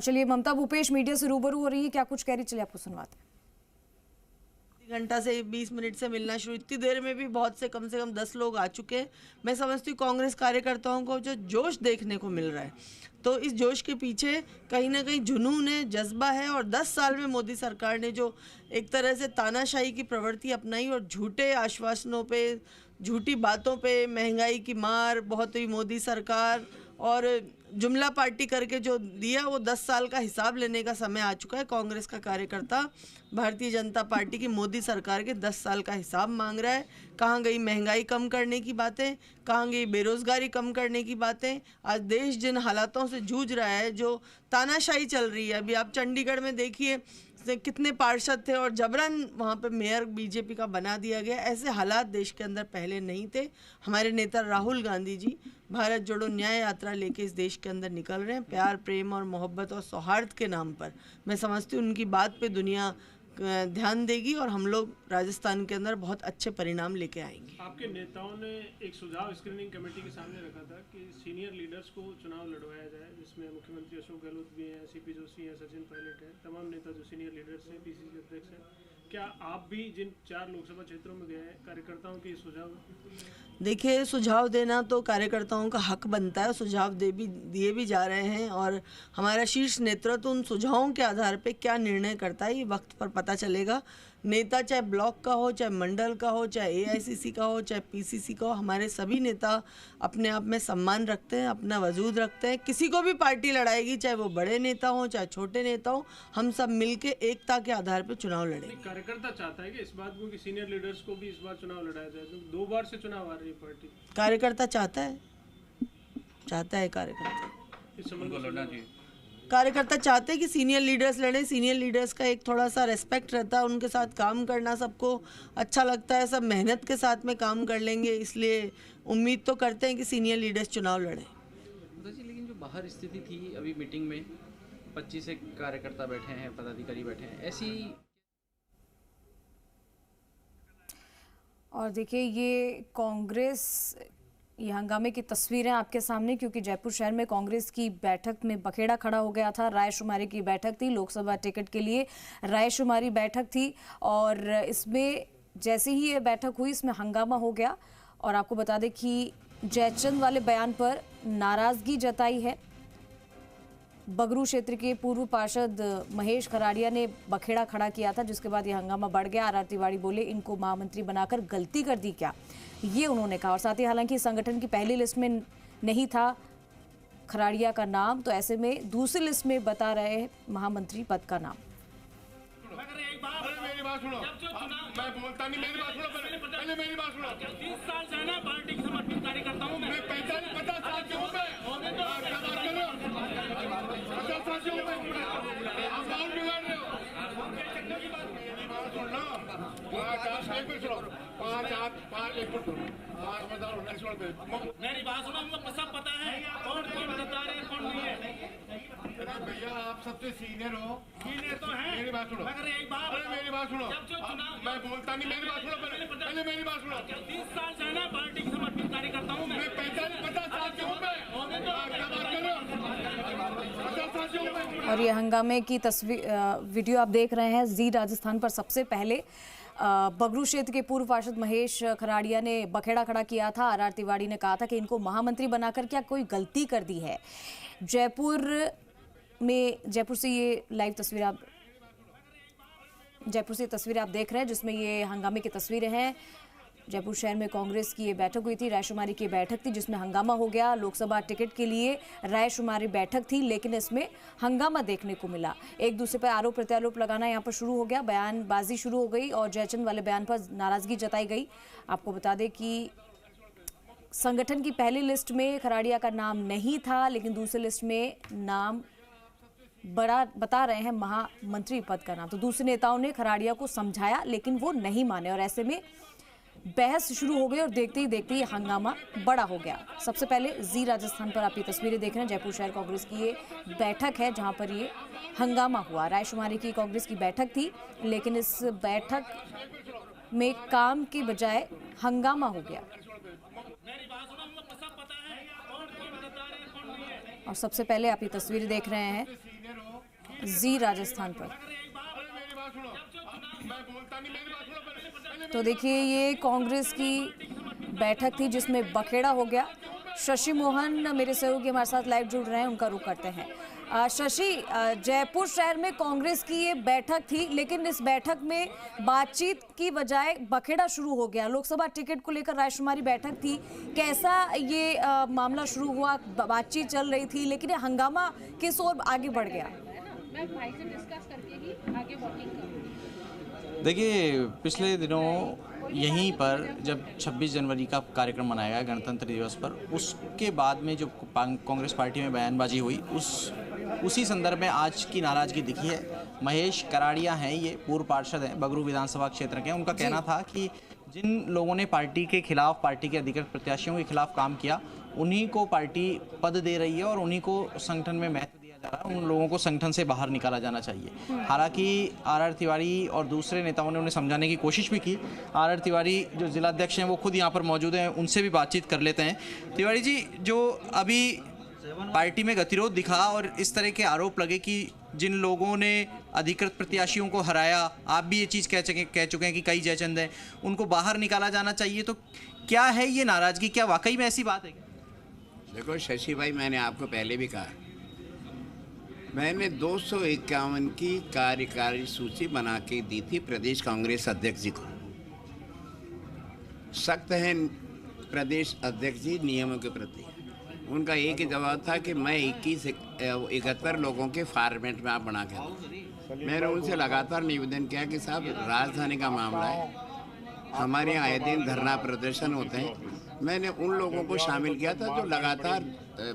चलिए ममता भूपेश मीडिया से रूबरू हो रही है, क्या कुछ कह रही, चलिए आपको सुनवाते हैं। घंटा से 20 मिनट से मिलना शुरू, इतनी देर में भी बहुत से कम 10 लोग आ चुके हैं। मैं समझती हूँ कांग्रेस कार्यकर्ताओं को जो जोश देखने को मिल रहा है, तो इस जोश के पीछे कहीं ना कहीं जुनून है, जज्बा है। और 10 साल में मोदी सरकार ने जो एक तरह से तानाशाही की प्रवृत्ति अपनाई और झूठे आश्वासनों पे, झूठी बातों पे, महंगाई की मार बहुत हुई मोदी सरकार और जुमला पार्टी करके जो दिया, वो 10 साल का हिसाब लेने का समय आ चुका है। कांग्रेस का कार्यकर्ता भारतीय जनता पार्टी की मोदी सरकार के 10 साल का हिसाब मांग रहा है। कहाँ गई महंगाई कम करने की बातें, कहाँ गई बेरोजगारी कम करने की बातें। आज देश जिन हालातों से जूझ रहा है, जो तानाशाही चल रही है, अभी आप चंडीगढ़ में देखिए कितने पार्षद थे और जबरन वहाँ पे मेयर बीजेपी का बना दिया गया। ऐसे हालात देश के अंदर पहले नहीं थे। हमारे नेता राहुल गांधी जी भारत जोड़ो न्याय यात्रा लेके इस देश के अंदर निकल रहे हैं, प्यार, प्रेम और मोहब्बत और सौहार्द के नाम पर। मैं समझती हूँ उनकी बात पे दुनिया ध्यान देगी और हम लोग राजस्थान के अंदर बहुत अच्छे परिणाम लेके आएंगे। आपके नेताओं ने एक सुझाव स्क्रीनिंग कमेटी के सामने रखा था कि सीनियर लीडर्स को चुनाव लड़वाया जाए, जिसमें मुख्यमंत्री अशोक गहलोत भी हैं, सीपी जोशी हैं, सचिन पायलट हैं, तमाम नेता जो सीनियर लीडर्स हैं, पीसीसी अध्यक्ष हैं। क्या आप भी जिन 4 लोकसभा क्षेत्रों में गए हैं, कार्यकर्ताओं के सुझाव? देखिए, सुझाव देना तो कार्यकर्ताओं का हक बनता है, सुझाव दिए भी जा रहे हैं और हमारा शीर्ष नेतृत्व उन सुझावों के आधार पे क्या निर्णय करता है ये वक्त पर पता चलेगा। नेता चाहे ब्लॉक का हो, चाहे मंडल का हो, चाहे एआईसीसी का हो, चाहे पीसीसी का हो, हमारे सभी नेता अपने आप में सम्मान रखते हैं, अपना वजूद रखते हैं। किसी को भी पार्टी लड़ाएगी, चाहे वो बड़े नेता हो चाहे छोटे नेता हो, हम सब मिलके एकता के आधार पर चुनाव लड़ेंगे। कार्यकर्ता चाहता है कि इस बात को कि सीनियर लीडर्स को भी इस बार चुनाव लड़ाया जाए, तो 2 बार से चुनाव आ रही है पार्टी। कार्यकर्ता चाहता है कार्यकर्ता इस संबंध में लड़ना चाहिए। कार्यकर्ता चाहते हैं कि सीनियर लीडर्स लड़ें। सीनियर लीडर्स का एक थोड़ा सा रेस्पेक्ट रहता है, उनके साथ काम करना सबको अच्छा लगता है, सब मेहनत के साथ में काम कर लेंगे, इसलिए उम्मीद तो करते हैं कि सीनियर लीडर्स चुनाव लड़ें। जी, लेकिन जो बाहर स्थिति थी अभी मीटिंग में 25 से कार्यकर्ता बैठे हैं, पदाधिकारी बैठे हैं, ऐसी। और देखिए ये कांग्रेस, ये हंगामे की तस्वीरें आपके सामने, क्योंकि जयपुर शहर में कांग्रेस की बैठक में बखेड़ा खड़ा हो गया था। रायशुमारी की बैठक थी, लोकसभा टिकट के लिए रायशुमारी बैठक थी और इसमें जैसे ही ये बैठक हुई इसमें हंगामा हो गया। और आपको बता दें कि जयचंद वाले बयान पर नाराजगी जताई है। बगरू क्षेत्र के पूर्व पार्षद महेश खराड़िया ने बखेड़ा खड़ा किया था, जिसके बाद ये हंगामा बढ़ गया। आर तिवारी बोले इनको महामंत्री बनाकर गलती कर दी क्या, ये उन्होंने कहा। और साथ ही हालांकि संगठन की पहली लिस्ट में नहीं था खराड़िया का नाम, तो ऐसे में दूसरी लिस्ट में बता रहे हैं महामंत्री पद का नाम। मेरी बात सुनो, मैं बोलता नहीं, मेरी बात सुनो, पहले मेरी बात सुनो। 30 साल से ना पार्टी के समर्पित कार्यकर्ता हूं मैं। 50 साल से हूं मैं। मेरी बात सुनो, हमको सब पता है कौन कौन गद्दार है कौन नहीं है। भैया आप सबसे सीनियर हो। सीनियर तो है। मेरी बात सुनो, मगर एक बात, मेरी बात सुनो, मैं बोलता नहीं, मेरी बात सुनो, पहले मेरी बात सुनो। 30 साल से ना पार्टी के समर्पित कार्यकर्ता हूँ मैं। 50 साल से हूँ मैं। और ये हंगामे की तस्वीर वीडियो आप देख रहे हैं जी राजस्थान पर। सबसे पहले बगरू क्षेत्र के पूर्व पार्षद महेश खराड़िया ने बखेड़ा खड़ा किया था। आर तिवारी ने कहा था कि इनको महामंत्री बनाकर क्या कोई गलती कर दी है। जयपुर से ये लाइव तस्वीर आप देख रहे हैं, जिसमें ये हंगामे की तस्वीरें हैं। जयपुर शहर में कांग्रेस की ये बैठक हुई थी, रायशुमारी की बैठक थी, जिसमें हंगामा हो गया। लोकसभा टिकट के लिए रायशुमारी बैठक थी, लेकिन इसमें हंगामा देखने को मिला। एक दूसरे पर आरोप प्रत्यारोप लगाना यहाँ पर शुरू हो गया, बयानबाजी शुरू हो गई और जयचंद वाले बयान पर नाराजगी जताई गई। आपको बता दें कि संगठन की पहली लिस्ट में खराड़िया का नाम नहीं था, लेकिन दूसरी लिस्ट में नाम बता रहे हैं महामंत्री पद का नाम। तो दूसरे नेताओं ने खराड़िया को समझाया, लेकिन वो नहीं माने और ऐसे में बहस शुरू हो गई और देखते ही ये हंगामा बड़ा हो गया। सबसे पहले जी राजस्थान पर आप ये तस्वीरें देख रहे हैं। जयपुर शहर कांग्रेस की ये बैठक है जहां पर ये हंगामा हुआ। रायशुमारी की कांग्रेस की बैठक थी, लेकिन इस बैठक में काम के बजाय हंगामा हो गया। और सबसे पहले आप ये तस्वीरें देख रहे हैं जी राजस्थान पर। मेरी बात सुनो, मैं बोलता नहीं, मेरी बात सुनो पहले। तो देखिए ये कांग्रेस की बैठक थी जिसमें बखेड़ा हो गया। शशि मोहन मेरे सहयोगी हमारे साथ लाइव जुड़ रहे हैं, उनका रुख करते हैं। शशि, जयपुर शहर में कांग्रेस की ये बैठक थी, लेकिन इस बैठक में बातचीत की बजाय बखेड़ा शुरू हो गया। लोकसभा टिकट को लेकर रायशुमारी बैठक थी, कैसा ये मामला शुरू हुआ? बातचीत चल रही थी लेकिन ये हंगामा किस ओर आगे बढ़ गया? मैं भाई से डिस्कस करके ही आगे वोटिंग करूँगी। देखिए, पिछले दिनों यहीं पर जब 26 जनवरी का कार्यक्रम मनाया गया गणतंत्र दिवस पर, उसके बाद में जो कांग्रेस पार्टी में बयानबाजी हुई, उसी संदर्भ में आज की नाराज़गी दिखी है। महेश कराड़िया हैं, ये पूर्व पार्षद हैं, बगरू विधानसभा क्षेत्र के। उनका कहना था कि जिन लोगों ने पार्टी के खिलाफ, पार्टी के अधिकृत प्रत्याशियों के खिलाफ काम किया, उन्हीं को पार्टी पद दे रही है और उन्हीं को संगठन में महत्व दिया जा रहा है। उन लोगों को संगठन से बाहर निकाला जाना चाहिए। हालांकि आर तिवारी और दूसरे नेताओं ने उन्हें समझाने की कोशिश भी की। आर तिवारी जो जिलाध्यक्ष हैं वो खुद यहाँ पर मौजूद हैं, उनसे भी बातचीत कर लेते हैं। तिवारी जी, जो अभी पार्टी में गतिरोध दिखा और इस तरह के आरोप लगे कि जिन लोगों ने अधिकृत प्रत्याशियों को हराया, आप भी ये चीज़ कह चुके हैं कि कई जयचंद हैं, उनको बाहर निकाला जाना चाहिए, तो क्या है ये नाराज़गी? क्या वाकई में ऐसी बात है? देखो शशि भाई, मैंने आपको पहले भी कहा, मैंने 251 की कार्यकारी सूची बना के दी थी प्रदेश कांग्रेस अध्यक्ष जी को। सख्त हैं प्रदेश अध्यक्ष जी नियमों के प्रति। उनका एक ही जवाब था कि मैं 71 लोगों के फॉर्मेट में आप बना के दो। मैंने उनसे लगातार निवेदन किया कि साहब, राजधानी का मामला है, हमारे यहाँ आए दिन धरना प्रदर्शन होते हैं। मैंने उन लोगों को शामिल किया था जो लगातार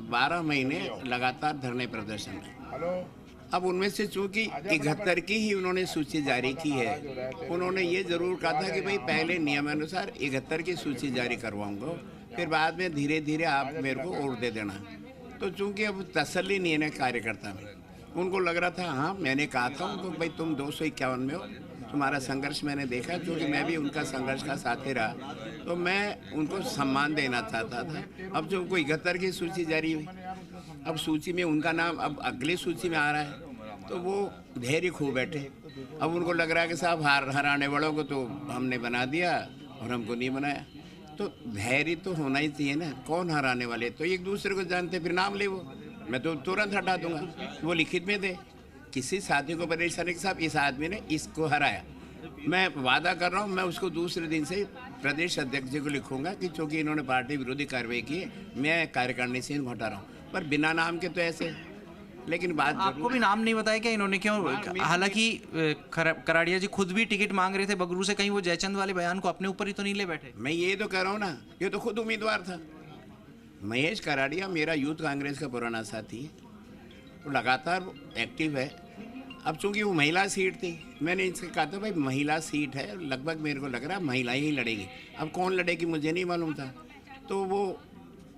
12 महीने लगातार धरने प्रदर्शन में। अब उनमें से चूंकि 71 की ही उन्होंने सूची जारी की है, उन्होंने ये जरूर कहा था कि भाई पहले नियमानुसार 71 की सूची जारी करवाऊंगा, फिर बाद में धीरे धीरे आप मेरे को और दे देना। तो चूंकि अब तसल्ली नहीं है कार्यकर्ता में, उनको लग रहा था हाँ मैंने कहा था उनको भाई तुम 251 में हो, तुम्हारा संघर्ष मैंने देखा, क्योंकि मैं भी उनका संघर्ष का साथी रहा, तो मैं उनको सम्मान देना चाहता था। अब जो कोई 71 की सूची जारी हुई, अब सूची में उनका नाम अब अगली सूची में आ रहा है, तो वो धैर्य खो बैठे। अब उनको लग रहा है कि साहब हराने वालों को तो हमने बना दिया और हमको नहीं बनाया। तो धैर्य तो होना ही चाहिए ना, कौन हराने वाले? तो एक दूसरे को जानते, फिर नाम ले, वो मैं तो तुरंत हटा दूंगा, वो लिखित में दे। किसी साथी को परेशानी के साथ इस आदमी ने इसको हराया, मैं वादा कर रहा हूँ मैं उसको दूसरे दिन से प्रदेश अध्यक्ष जी को लिखूंगा कि चूँकि इन्होंने पार्टी विरोधी कार्रवाई की है, मैं कार्यकारिणी से इनको हटा रहा हूँ। पर बिना नाम के तो ऐसे, लेकिन बात आपको भी नाम नहीं बताया क्या इन्होंने? क्यों? हालांकि कराड़िया जी खुद भी टिकट मांग रहे थे बगरू से, कहीं वो जयचंद वाले बयान को अपने ऊपर ही तो नहीं ले बैठे? मैं ये तो कह रहा हूँ ना, ये तो खुद उम्मीदवार था। महेश कराड़िया मेरा यूथ कांग्रेस का पुराना साथी है, वो लगातार एक्टिव है। अब चूंकि वो महिला सीट थी, मैंने इनसे कहा था भाई महिला सीट है, लगभग मेरे को लग रहा है महिलाएं ही लड़ेगी। अब कौन लड़ेगी मुझे नहीं मालूम था, तो वो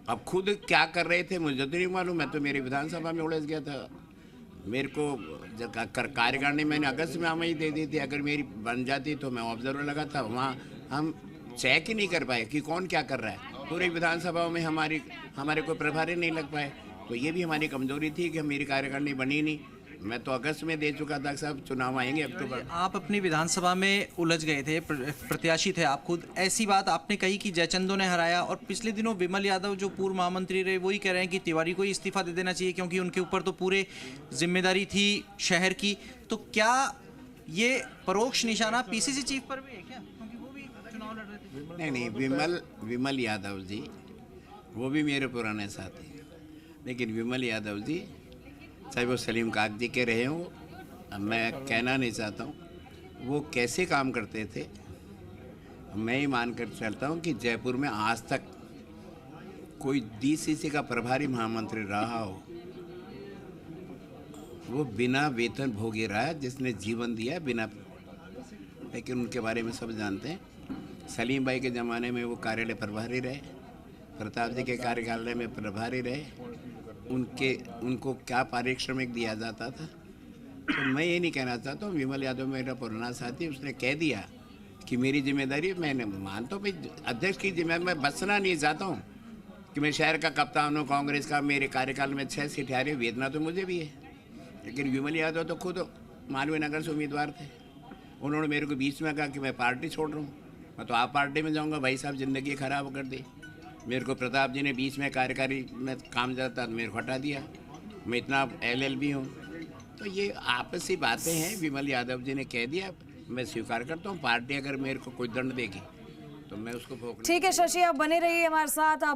अब खुद क्या कर रहे थे मुझे तो नहीं मालूम। मैं तो मेरी विधानसभा में उलझ गया था। मेरे को कार्यकारिणी मैंने अगस्त में ही दे दी थी, अगर मेरी बन जाती तो मैं ऑब्जर्वर लगा था, वहाँ हम चेक ही नहीं कर पाए कि कौन क्या कर रहा है। पूरी विधानसभा में हमारे कोई प्रभारी नहीं लग पाए, तो ये भी हमारी कमजोरी थी कि मेरी कार्यकारिणी बनी नहीं। मैं तो अगस्त में दे चुका था, साहब चुनाव आएंगे अक्टूबर। आप अपनी विधानसभा में उलझ गए थे, प्रत्याशी थे आप खुद। ऐसी बात आपने कही कि जयचंदों ने हराया, और पिछले दिनों विमल यादव जो पूर्व महामंत्री रहे वही कह रहे हैं कि तिवारी को ही इस्तीफा दे देना चाहिए क्योंकि उनके ऊपर तो पूरे जिम्मेदारी थी शहर की। तो क्या ये परोक्ष निशाना पीसीसी चीफ पर भी है क्या? क्योंकि वो भी चुनाव लड़ रहे थे। नहीं, विमल यादव जी वो भी मेरे पुराने साथी, लेकिन विमल यादव जी चाहे वो सलीम काक जी के रहे हों, मैं कहना नहीं चाहता हूँ वो कैसे काम करते थे। मैं ही मान कर चलता हूँ कि जयपुर में आज तक कोई डीसीसी का प्रभारी महामंत्री रहा हो वो बिना वेतन भोगे रहा है, जिसने जीवन दिया बिना, लेकिन उनके बारे में सब जानते हैं। सलीम भाई के ज़माने में वो कार्यालय प्रभारी रहे, प्रताप जी के कार्यालय में प्रभारी रहे, उनको क्या पारिश्रमिक दिया जाता था। तो मैं ये नहीं कहना चाहता हूँ, विमल यादव मेरा पुराना साथी, उसने कह दिया कि मेरी जिम्मेदारी, मैंने मानता हूँ भाई अध्यक्ष की जिम्मेदारी, मैं बचना नहीं चाहता हूँ कि मैं शहर का कप्तान हूँ कांग्रेस का, मेरे कार्यकाल में 6 सीटें आ रही, वेदना तो मुझे भी है, लेकिन विमल यादव तो खुद मालवीय नगर से उम्मीदवार थे। उन्होंने मेरे को बीच में कहा कि मैं पार्टी छोड़ रहा हूँ। मैं तो आप पार्टी में जाऊँगा। भाई साहब ज़िंदगी ख़राब कर दी। मेरे को प्रताप जी ने बीच में कार्यकारी में काम जाता तो मेरे को हटा दिया। मैं इतना LLB हूँ। तो ये आपसी बातें हैं। विमल यादव जी ने कह दिया, मैं स्वीकार करता हूँ। पार्टी अगर मेरे को कोई दंड देगी तो मैं उसको भोग। ठीक है शशि, आप बने रहिए हमारे साथ। आप